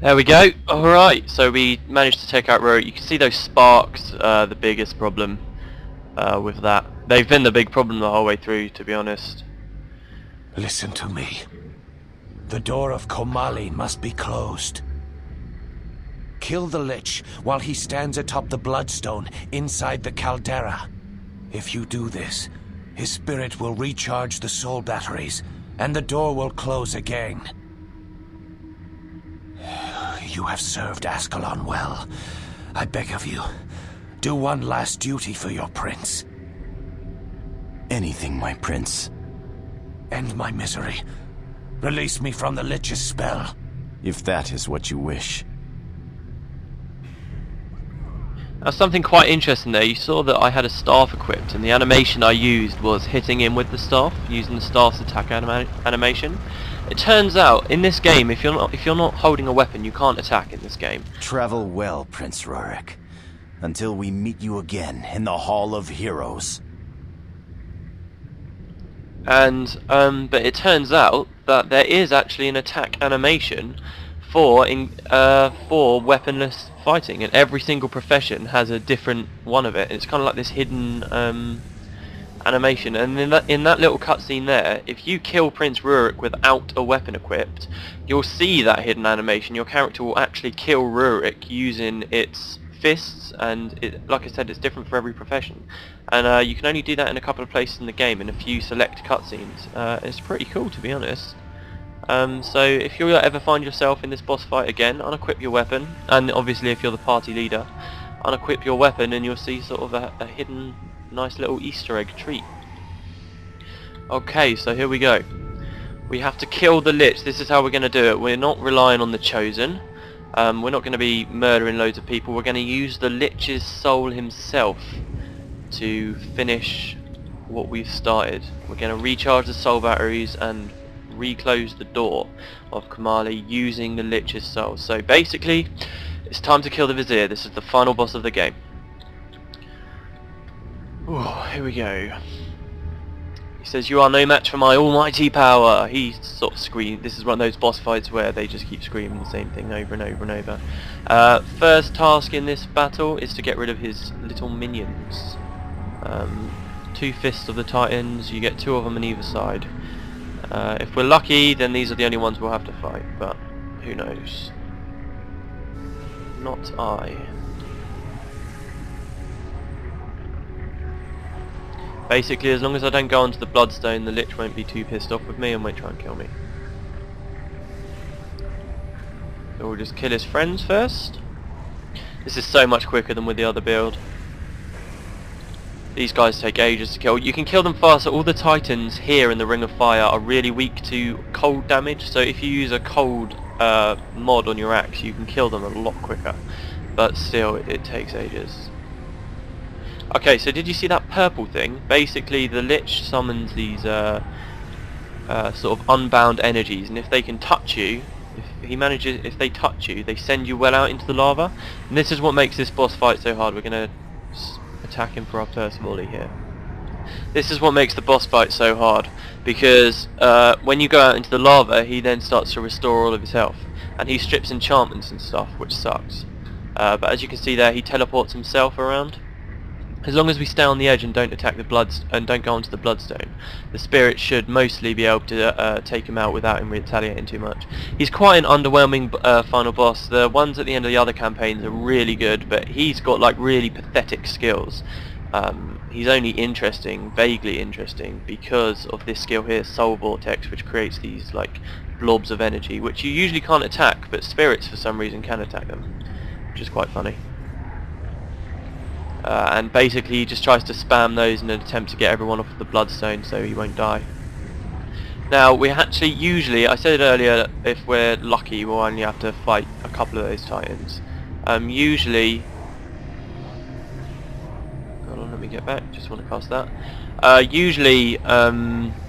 There we go. Alright, so we managed to take out Rurik. You can see those sparks, the biggest problem with that. They've been the big problem the whole way through, to be honest. Listen to me. The door of Komali must be closed. Kill the Lich while he stands atop the Bloodstone inside the caldera. If you do this, his spirit will recharge the soul batteries, and the door will close again. You have served Ascalon well. I beg of you, do one last duty for your prince. Anything, my prince. End my misery. Release me from the Lich's spell. If that is what you wish. Now something quite interesting there, you saw that I had a staff equipped and the animation I used was hitting him with the staff, using the staff's attack animation. It turns out, in this game, if you're not holding a weapon, you can't attack in this game. Travel well, Prince Rurik, until we meet you again in the Hall of Heroes. And, but it turns out that there is actually an attack animation for weaponless fighting, and every single profession has a different one of it. It's kind of like this hidden animation, and in that little cutscene there, if you kill Prince Rurik without a weapon equipped, you'll see that hidden animation. Your character will actually kill Rurik using its fists, and like I said, it's different for every profession, and you can only do that in a couple of places in the game, in a few select cutscenes. It's pretty cool, to be honest. So if you ever find yourself in this boss fight again, unequip your weapon, and obviously if you're the party leader, unequip your weapon and you'll see sort of a hidden nice little Easter egg treat. Okay, so here we go. We have to kill the Lich. This is how we're going to do it. We're not relying on the Chosen. We're not going to be murdering loads of people. We're going to use the Lich's soul himself to finish what we've started. We're going to recharge the soul batteries and reclose the door of Komali using the Lich's soul. So basically, it's time to kill the Vizier. This is the final boss of the game. Ooh, here we go. He says, "You are no match for my almighty power." He sort of screams. This is one of those boss fights where they just keep screaming the same thing over and over and over. First task in this battle is to get rid of his little minions. 2 fists of the Titans. You get 2 of them on either side. If we're lucky, then these are the only ones we'll have to fight, but who knows? Not I. Basically, as long as I don't go onto the Bloodstone, the Lich won't be too pissed off with me and won't try and kill me. So we'll just kill his friends first. This is so much quicker than with the other build. These guys take ages to kill. You can kill them faster. All the Titans here in the Ring of Fire are really weak to cold damage, so if you use a cold mod on your axe, you can kill them a lot quicker. But still, it takes ages. Okay, so did you see that purple thing? Basically, the Lich summons these sort of unbound energies, and if they can touch you, if they touch you, they send you well out into the lava. And this is what makes this boss fight so hard. We're gonna attack him for our first volley here. This is what makes the boss fight so hard, because when you go out into the lava, he then starts to restore all of his health, and he strips enchantments and stuff, which sucks. But as you can see there, he teleports himself around. As long as we stay on the edge and don't attack the and don't go onto the Bloodstone, the spirit should mostly be able to take him out without him retaliating too much. He's quite an underwhelming final boss. The ones at the end of the other campaigns are really good, but he's got like really pathetic skills. He's only interesting, vaguely interesting, because of this skill here, Soul Vortex, which creates these like blobs of energy, which you usually can't attack, but spirits for some reason can attack them, which is quite funny. And basically he just tries to spam those in an attempt to get everyone off of the Bloodstone so he won't die. Now we actually usually, I said earlier, if we're lucky we'll only have to fight a couple of those Titans. Usually, hold on, let me get back, just want to cast that. Usually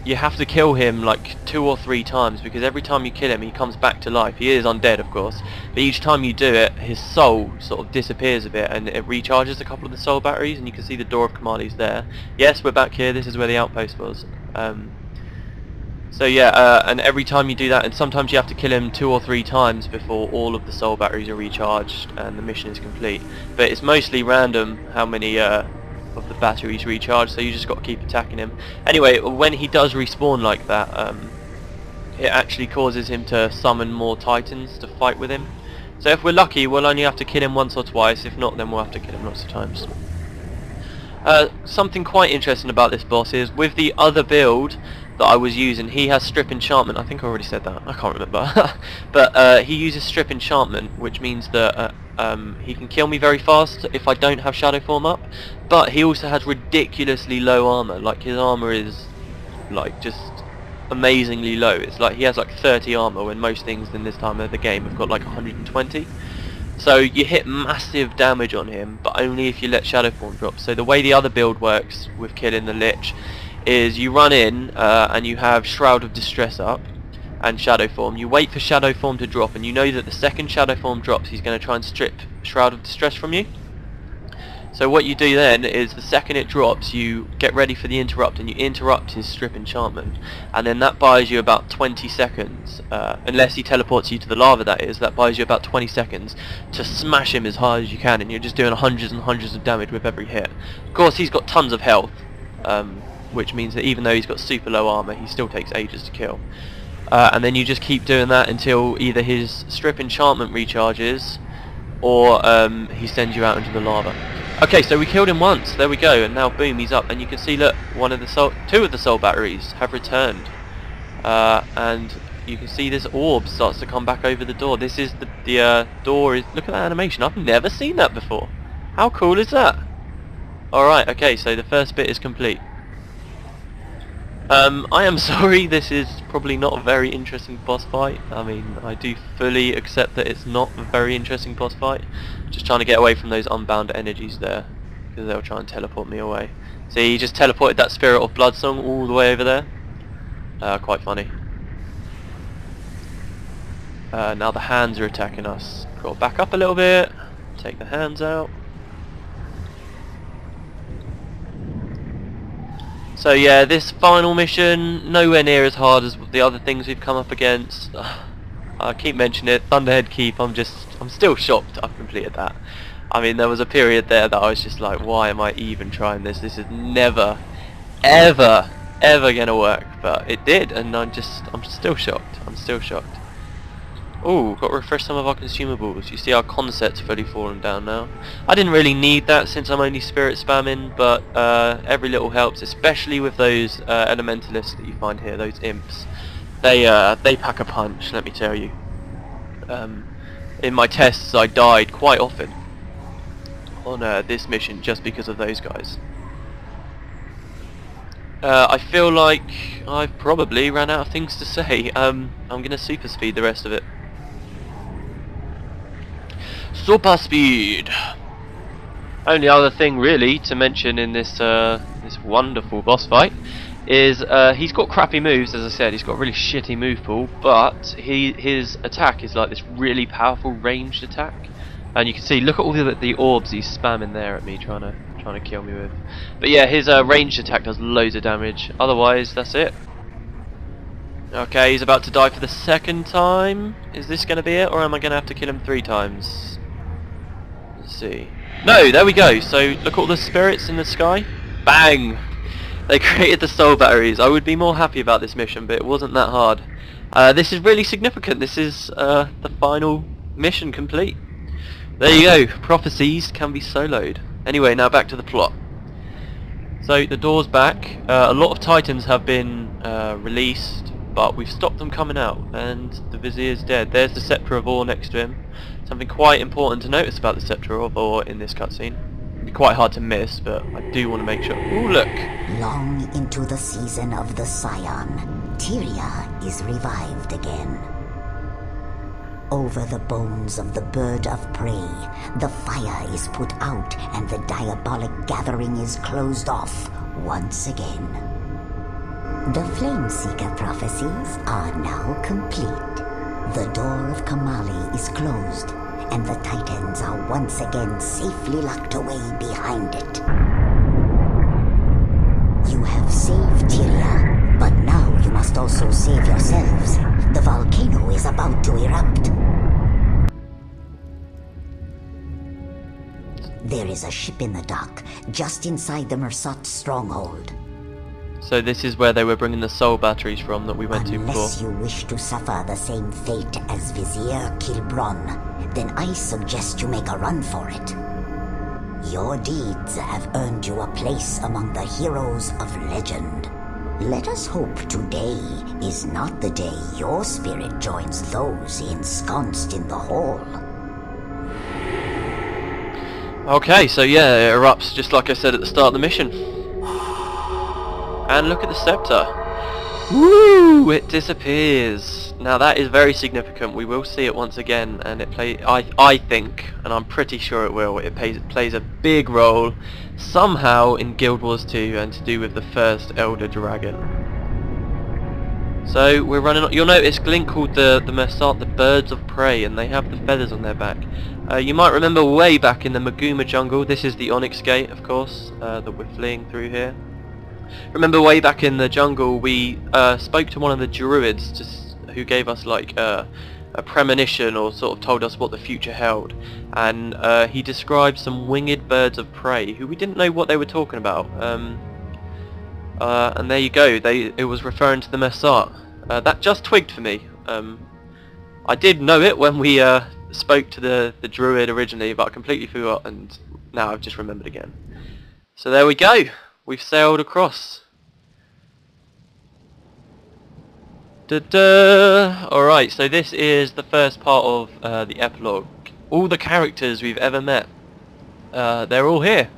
you have to kill him like 2 or 3 times, because every time you kill him he comes back to life. He is undead of course, but each time you do it his soul sort of disappears a bit and it recharges a couple of the soul batteries, and you can see the door of Komali's there. Yes, we're back here, this is where the outpost was. So yeah, and every time you do that, and sometimes you have to kill him 2 or 3 times before all of the soul batteries are recharged and the mission is complete. But it's mostly random how many of the batteries recharge, so you just got to keep attacking him. Anyway, when he does respawn like that, it actually causes him to summon more titans to fight with him. So if we're lucky, we'll only have to kill him once or twice. If not, then we'll have to kill him lots of times. Something quite interesting about this boss is, with the other build that I was using, he has strip enchantment. I think I already said that, I can't remember. But he uses strip enchantment, which means that he can kill me very fast if I don't have shadow form up. But he also has ridiculously low armor. Like, his armor is like just amazingly low. It's like he has like 30 armor when most things in this time of the game have got like 120. So you hit massive damage on him, but only if you let shadow form drop. So the way the other build works with killing the Lich is you run in and you have Shroud of Distress up and shadow form. You wait for shadow form to drop, and you know that the second shadow form drops, he's going to try and strip Shroud of Distress from you. So what you do then is, the second it drops, you get ready for the interrupt, and you interrupt his strip enchantment, and then that buys you about 20 seconds, unless he teleports you to the lava, that is, that buys you about 20 seconds to smash him as hard as you can, and you're just doing hundreds and hundreds of damage with every hit. Of course, he's got tons of health, which means that even though he's got super low armor, he still takes ages to kill. And then you just keep doing that until either his strip enchantment recharges, or he sends you out into the lava. Okay, so we killed him once, there we go, and now boom, he's up, and you can see, look, two of the soul batteries have returned, and you can see this orb starts to come back over the door. This is the door is, look at that animation, I've never seen that before. How cool is that? Alright, okay, so the first bit is complete. I am sorry, this is probably not a very interesting boss fight. I mean, I do fully accept that it's not a very interesting boss fight. Just trying to get away from those unbound energies there, because they'll try and teleport me away. See, he just teleported that Spirit of Bloodsong all the way over there. Quite funny. Now the hands are attacking us. Got to back up a little bit, take the hands out. So yeah, this final mission, nowhere near as hard as the other things we've come up against. I keep mentioning it, Thunderhead Keep, I'm still shocked I've completed that. I mean, there was a period there that I was just like, why am I even trying this? This is never, ever, ever gonna work. But it did, and I'm still shocked. I'm still shocked. Oh, got to refresh some of our consumables. You see our concept's fully fallen down now. I didn't really need that since I'm only spirit spamming, but every little helps, especially with those elementalists that you find here, those imps. They pack a punch, let me tell you. In my tests I died quite often on this mission just because of those guys. I feel like I've probably ran out of things to say. I'm going to super speed the rest of it. Super speed! Only other thing really to mention in this this wonderful boss fight is he's got crappy moves, as I said. He's got a really shitty move pool, but his attack is like this really powerful ranged attack, and you can see, look at all the orbs he's spamming there at me, trying to kill me with. But yeah, his ranged attack does loads of damage. Otherwise, that's it. Okay, he's about to die for the second time. Is this going to be it, or am I going to have to kill him 3 times? Let's see. No, there we go. So look at all the spirits in the sky. Bang! They created the soul batteries. I would be more happy about this mission, but it wasn't that hard. This is really significant. This is the final mission complete. There you go. Prophecies can be soloed. Anyway, now back to the plot. So the door's back. A lot of titans have been released, but we've stopped them coming out, and the Vizier's dead. There's the Scepter of Ore next to him. Something quite important to notice about the Scepter of Ore in this cutscene. It'd be quite hard to miss, but I do want to make sure. Ooh, look! Long into the season of the Scion, Tyria is revived again. Over the bones of the bird of prey, the fire is put out and the diabolic gathering is closed off once again. The Flameseeker prophecies are now complete. The door of Kamali is closed, and the Titans are once again safely locked away behind it. You have saved Tyria, but now you must must also save yourselves. The volcano is about to erupt. There is a ship in the dock, just inside the Mersat stronghold. So this is where they were bringing the soul batteries from that we went to before. Unless you wish to suffer the same fate as Vizier Kilbron, then I suggest you make a run for it. Your deeds have earned you a place among the heroes of legend. Let us hope today is not the day your spirit joins those ensconced in the hall. Okay, so yeah, it erupts just like I said at the start of the mission. And look at the scepter. Woo! It disappears. Now that is very significant. We will see it once again, and it I think, and I'm pretty sure it will, it plays a big role somehow in Guild Wars 2 and to do with the first Elder Dragon. So we're running on, you'll notice Glint called the Mersat the Birds of Prey, and they have the feathers on their back. You might remember way back in the Maguma jungle, this is the Onyx Gate of course, that we're fleeing through here. Remember way back in the jungle we spoke to one of the druids who gave us like a premonition, or sort of told us what the future held, and he described some winged birds of prey who we didn't know what they were talking about, and there you go, it was referring to the Mersat. That just twigged for me. I did know it when we spoke to the druid originally, but I completely forgot, and now I've just remembered again. So there we go, we've sailed across. Alright, so this is the first part of the epilogue. All the characters we've ever met, they're all here.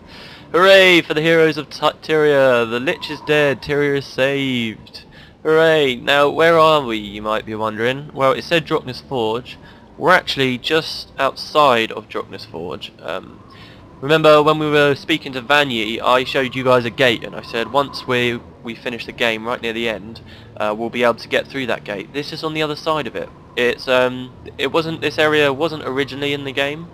Hooray for the heroes of Tyria! The Lich is dead, Tyria is saved. Hooray! Now where are we, you might be wondering? Well, it said Drachna's Forge. We're actually just outside of Drachna's Forge. Remember when we were speaking to Vanyi, I showed you guys a gate, and I said once we finish the game right near the end, we'll be able to get through that gate. This is on the other side of it. It's this area wasn't originally in the game.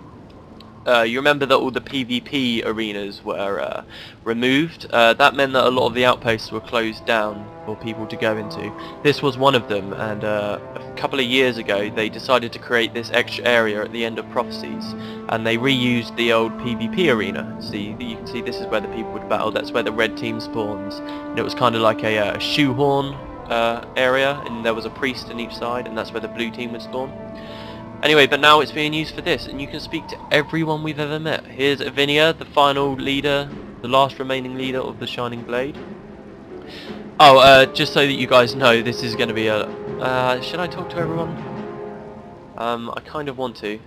You remember that all the PvP arenas were removed. That meant that a lot of the outposts were closed down for people to go into. This was one of them, and a couple of years ago they decided to create this extra area at the end of Prophecies, and they reused the old PvP arena. See, you can see this is where the people would battle. That's where the red team spawns, and it was kind of like a shoehorn area, and there was a priest on each side, and that's where the blue team would spawn. Anyway, but now it's being used for this, and you can speak to everyone we've ever met. Here's Avinia, the final leader, the last remaining leader of the Shining Blade. Oh, just so that you guys know, this is going to be a... should I talk to everyone? I kind of want to.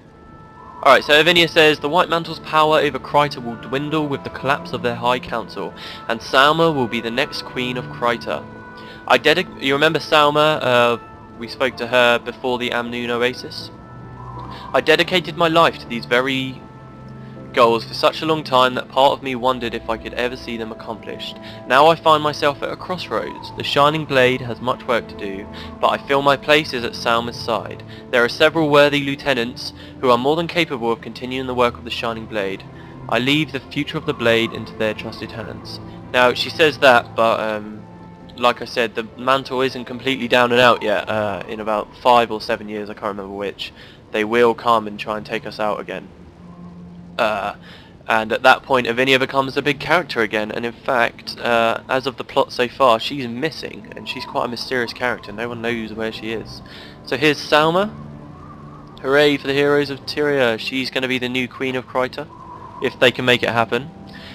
Alright, so Avinia says, the White Mantle's power over Kryta will dwindle with the collapse of their High Council, and Salma will be the next Queen of Kryta. You remember Salma? We spoke to her before the Amnoon Oasis. I dedicated my life to these very goals for such a long time that part of me wondered if I could ever see them accomplished. Now I find myself at a crossroads. The Shining Blade has much work to do, but I feel my place is at Salma's side. There are several worthy lieutenants who are more than capable of continuing the work of the Shining Blade. I leave the future of the Blade into their trusted hands. Now she says that, but like I said, the mantle isn't completely down and out yet. In about 5 or 7 years, I can't remember which, they will come and try and take us out again. And at that point Avinia becomes a big character again, and in fact, as of the plot so far, she's missing, and she's quite a mysterious character. No one knows where she is. So here's Salma. Hooray for the heroes of Tyria. She's going to be the new Queen of Kryta, if they can make it happen.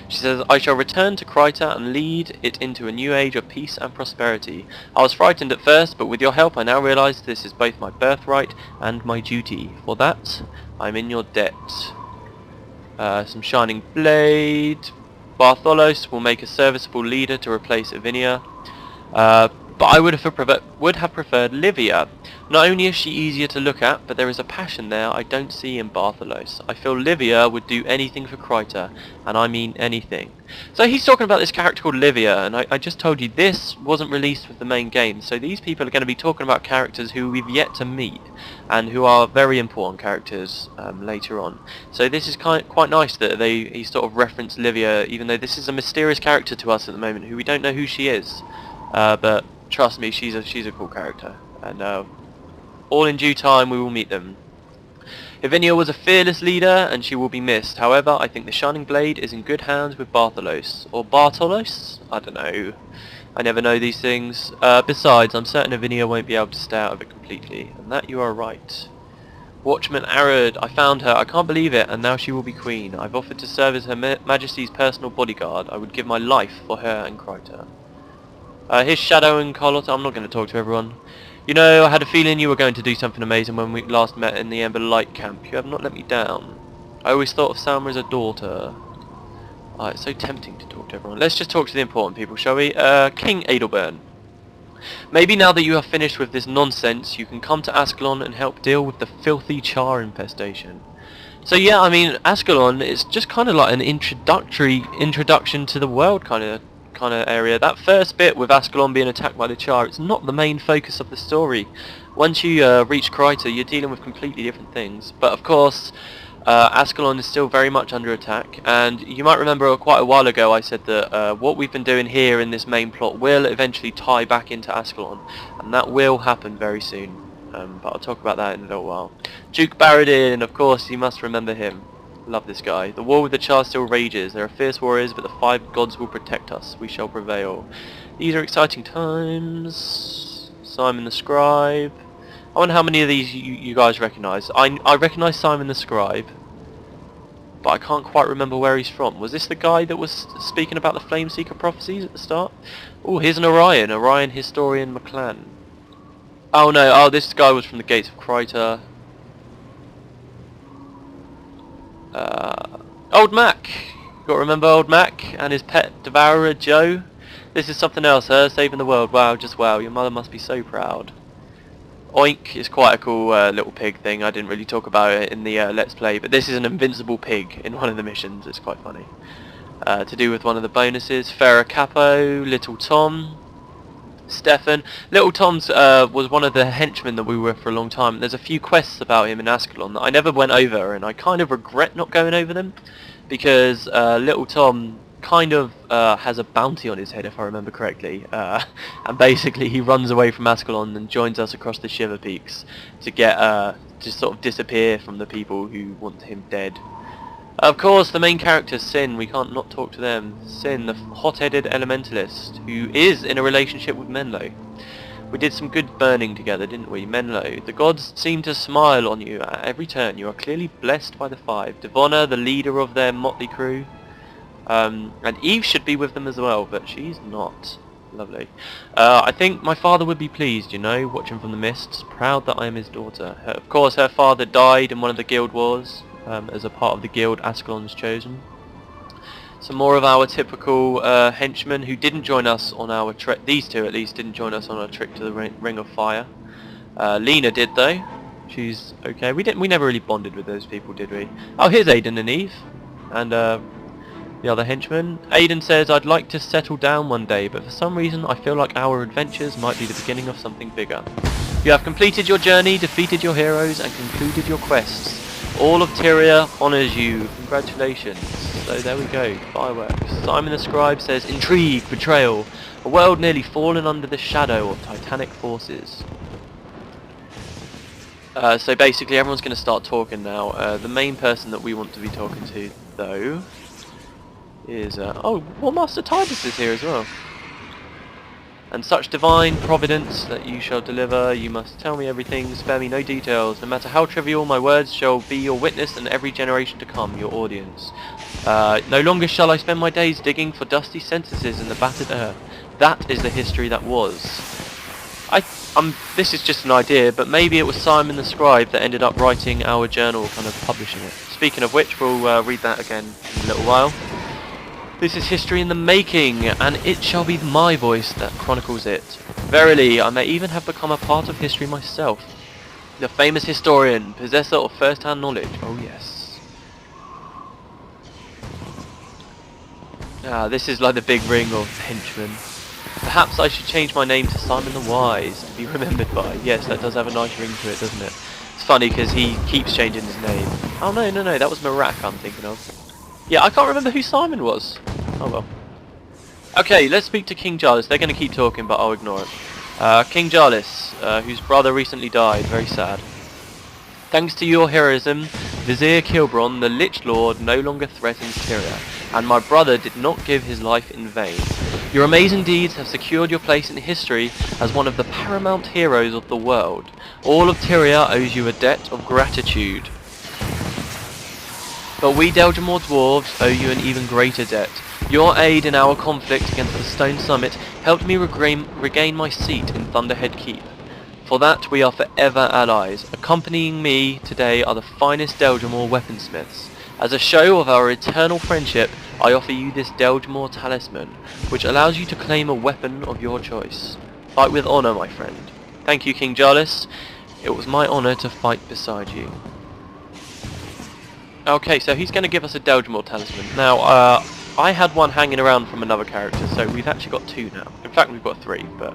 She says, I shall return to Kryta and lead it into a new age of peace and prosperity. I was frightened at first, but with your help I now realise this is both my birthright and my duty. For that, I'm in your debt. Some Shining Blade. Bartholos will make a serviceable leader to replace Avinia. But I would have preferred Livia. Not only is she easier to look at, but there is a passion there I don't see in Bartholos. I feel Livia would do anything for Kryta, and I mean anything. So he's talking about this character called Livia, and I just told you this wasn't released with the main game, so these people are going to be talking about characters who we've yet to meet, and who are very important characters later on. So this is quite nice that he sort of referenced Livia, even though this is a mysterious character to us at the moment, who we don't know who she is. But trust me, she's a cool character, and all in due time we will meet them. Lavinia was a fearless leader, and she will be missed. However, I think the Shining Blade is in good hands with Bartholos. Or Bartolos? I don't know. I never know these things. Besides, I'm certain Lavinia won't be able to stay out of it completely, and that you are right. Watchman Arad, I found her, I can't believe it, and now she will be queen. I've offered to serve as her Majesty's personal bodyguard. I would give my life for her and Kryta. Here's Shadow and Carlotta. I'm not going to talk to everyone. You know, I had a feeling you were going to do something amazing when we last met in the Ember Light camp. You have not let me down. I always thought of Salma as a daughter. It's so tempting to talk to everyone. Let's just talk to the important people, shall we? King Adelburn. Maybe now that you have finished with this nonsense, you can come to Ascalon and help deal with the filthy char infestation. So yeah, I mean, Ascalon is just kind of like an introduction to the world kind of area. That first bit with Ascalon being attacked by the char, it's not the main focus of the story. Once you reach Kryta, you're dealing with completely different things. But of course, Ascalon is still very much under attack, and you might remember quite a while ago I said that what we've been doing here in this main plot will eventually tie back into Ascalon, and that will happen very soon. But I'll talk about that in a little while. Duke Baradin, of course, you must remember him. Love this guy. The war with the Char still rages. There are fierce warriors, but the 5 gods will protect us. We shall prevail. These are exciting times. Simon the Scribe. I wonder how many of these you guys recognise. I recognise Simon the Scribe, but I can't quite remember where he's from. Was this the guy that was speaking about the Flameseeker prophecies at the start? Oh, here's an Orion. Orion Historian McClan. Oh no, this guy was from the Gates of Kryta. Old Mac! Got to remember Old Mac and his pet devourer Joe. This is something else, her saving the world. Wow, just wow. Your mother must be so proud. Oink is quite a cool little pig thing. I didn't really talk about it in the Let's Play, but this is an invincible pig in one of the missions. It's quite funny. To do with one of the bonuses. Farrah Capo, Little Tom, Stefan. Little Tom's was one of the henchmen that we were for a long time. There's a few quests about him in Ascalon that I never went over, and I kind of regret not going over them, because Little Tom kind of has a bounty on his head, if I remember correctly, and basically he runs away from Ascalon and joins us across the Shiver Peaks to get to sort of disappear from the people who want him dead. Of course, the main character, Sin, we can't not talk to them. Sin, the hot-headed elementalist, who is in a relationship with Menlo. We did some good burning together, didn't we, Menlo? The gods seem to smile on you at every turn. You are clearly blessed by the 5. Devonna, the leader of their motley crew. And Eve should be with them as well, but she's not. Lovely. I think my father would be pleased, you know, watching from the mists, proud that I am his daughter. Of course, her father died in one of the guild wars. As a part of the guild Ascalon's chosen. Some more of our typical henchmen who didn't join us on our trek. These two at least didn't join us on our trip to the Ring of Fire. Lena did though. She's okay. We never really bonded with those people, did we? Oh, here's Aiden and Eve, and the other henchman. Aiden says, "I'd like to settle down one day, but for some reason I feel like our adventures might be the beginning of something bigger. You have completed your journey, defeated your heroes, and concluded your quests. All of Tyria honours you. Congratulations." So there we go, fireworks. Simon the Scribe says, "Intrigue, betrayal, a world nearly fallen under the shadow of titanic forces." So basically everyone's going to start talking now. The main person that we want to be talking to, though, is... oh, well, Master Titus is here as well. "And such divine providence that you shall deliver, you must tell me everything, spare me no details. No matter how trivial, my words shall be your witness, and every generation to come your audience. No longer shall I spend my days digging for dusty sentences in the battered earth. That is the history that was." This is just an idea, but maybe it was Simon the Scribe that ended up writing our journal, kind of publishing it. Speaking of which, we'll read that again in a little while. "This is history in the making, and it shall be my voice that chronicles it. Verily, I may even have become a part of history myself. The famous historian, possessor of first-hand knowledge." Oh yes. This is like the big ring of henchmen. "Perhaps I should change my name to Simon the Wise, to be remembered by." Yes, that does have a nice ring to it, doesn't it? It's funny because he keeps changing his name. Oh no, that was Marak I'm thinking of. Yeah, I can't remember who Simon was. Oh well. Okay, let's speak to King Jarlath. They're going to keep talking, but I'll ignore it. King Jarlis, whose brother recently died, very sad. Thanks to your heroism, Vizier Kilbron, the Lich Lord, no longer threatens Tyria, and my brother did not give his life in vain. Your amazing deeds have secured your place in history as one of the paramount heroes of the world. All of Tyria owes you a debt of gratitude. But we Deljamor dwarves owe you an even greater debt. Your aid in our conflict against the Stone Summit helped me regain my seat in Thunderhead Keep. For that we are forever allies. Accompanying me today are the finest Deljamor weaponsmiths. As a show of our eternal friendship, I offer you this Deljamor talisman, which allows you to claim a weapon of your choice. Fight with honour, my friend. Thank you, King Jarlis. It was my honour to fight beside you. Okay, so he's going to give us a Deljamor talisman. Now, I had one hanging around from another character, so we've actually got two now. In fact, we've got three, but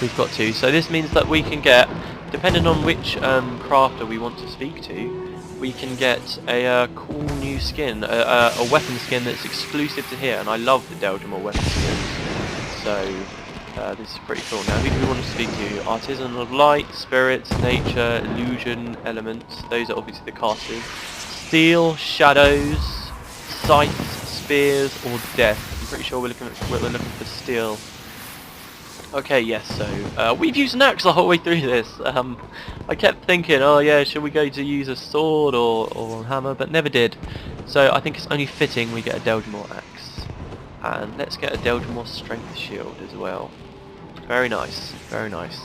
we've got two. So this means that we can get, depending on which crafter we want to speak to, we can get a cool new skin, a weapon skin that's exclusive to here, and I love the Deljamor weapon skins. So this is pretty cool. Now, who do we want to speak to? Artisan of Light, Spirits, Nature, Illusion, Elements. Those are obviously the casters. Steel, Shadows, Scythes, Spears, or Death. I'm pretty sure we're looking for Steel. Okay, yes, so we've used an axe the whole way through this. I kept thinking, oh yeah, should we go to use a sword or a hammer, but never did. So I think it's only fitting we get a Deljamor axe. And let's get a Deljamor strength shield as well. Very nice, very nice.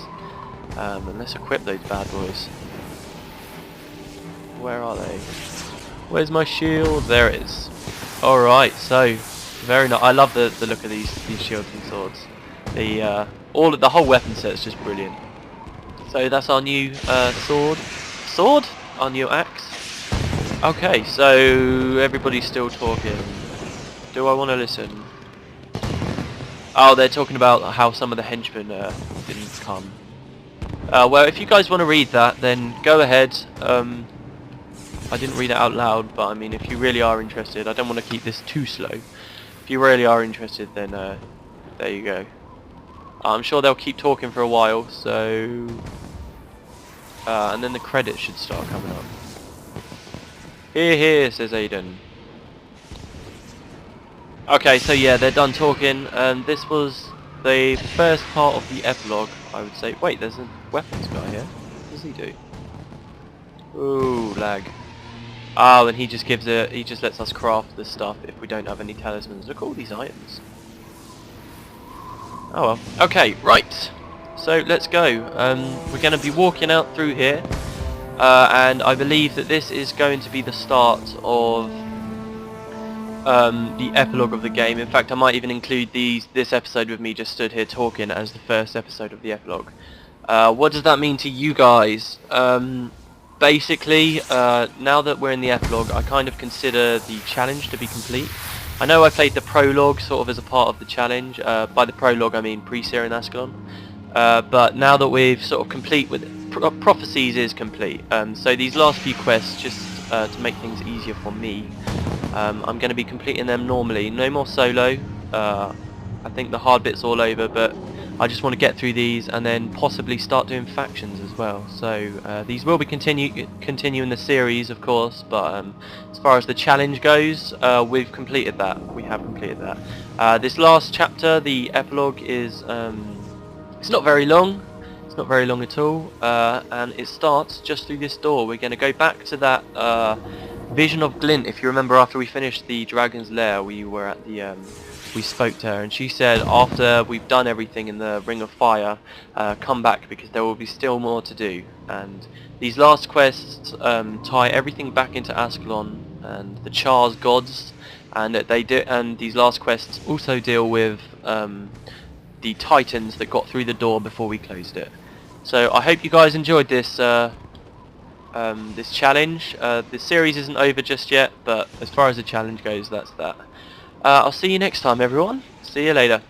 And let's equip those bad boys. Where are they? Where's my shield? There it is. Alright, so very nice. I love the look of these shields and swords. The whole weapon set is just brilliant. So that's our new sword, our new axe. Okay, so everybody's still talking. Do I want to listen? Oh, they're talking about how some of the henchmen didn't come. Well, if you guys want to read that, then go ahead. I didn't read it out loud, but I mean, if you really are interested, I don't want to keep this too slow. If you really are interested, then there you go. I'm sure they'll keep talking for a while, so... and then the credits should start coming up. Hear, hear, says Aiden. Okay, so yeah, they're done talking, and this was the first part of the epilogue, I would say. Wait, there's a weapons guy here. What does he do? Ooh, lag. Oh, and he just lets us craft the stuff if we don't have any talismans. Look at all these items. Oh well. Okay, right. So let's go. We're going to be walking out through here, and I believe that this is going to be the start of the epilogue of the game. In fact, I might even include this episode with me just stood here talking as the first episode of the epilogue. What does that mean to you guys? Basically, now that we're in the epilogue, I kind of consider the challenge to be complete. I know I played the prologue sort of as a part of the challenge. By the prologue I mean pre-Syrian Ascalon. But now that we've sort of complete with it, Prophecies is complete. So these last few quests, just to make things easier for me, I'm going to be completing them normally. No more solo. I think the hard bit's all over, but I just want to get through these and then possibly start doing factions as well. So these will be continuing the series, of course, but as far as the challenge goes, we've completed that. We have completed that. This last chapter, the epilogue, is it's not very long. It's not very long at all, and it starts just through this door. We're going to go back to that vision of Glint. If you remember, after we finished the Dragon's Lair, we were at the we spoke to her, and she said after we've done everything in the Ring of Fire, come back because there will be still more to do. And these last quests tie everything back into Ascalon and the Char's gods, and and these last quests also deal with the Titans that got through the door before we closed it. So I hope you guys enjoyed this this challenge. The series isn't over just yet, but as far as the challenge goes, that's that. I'll see you next time, everyone. See you later.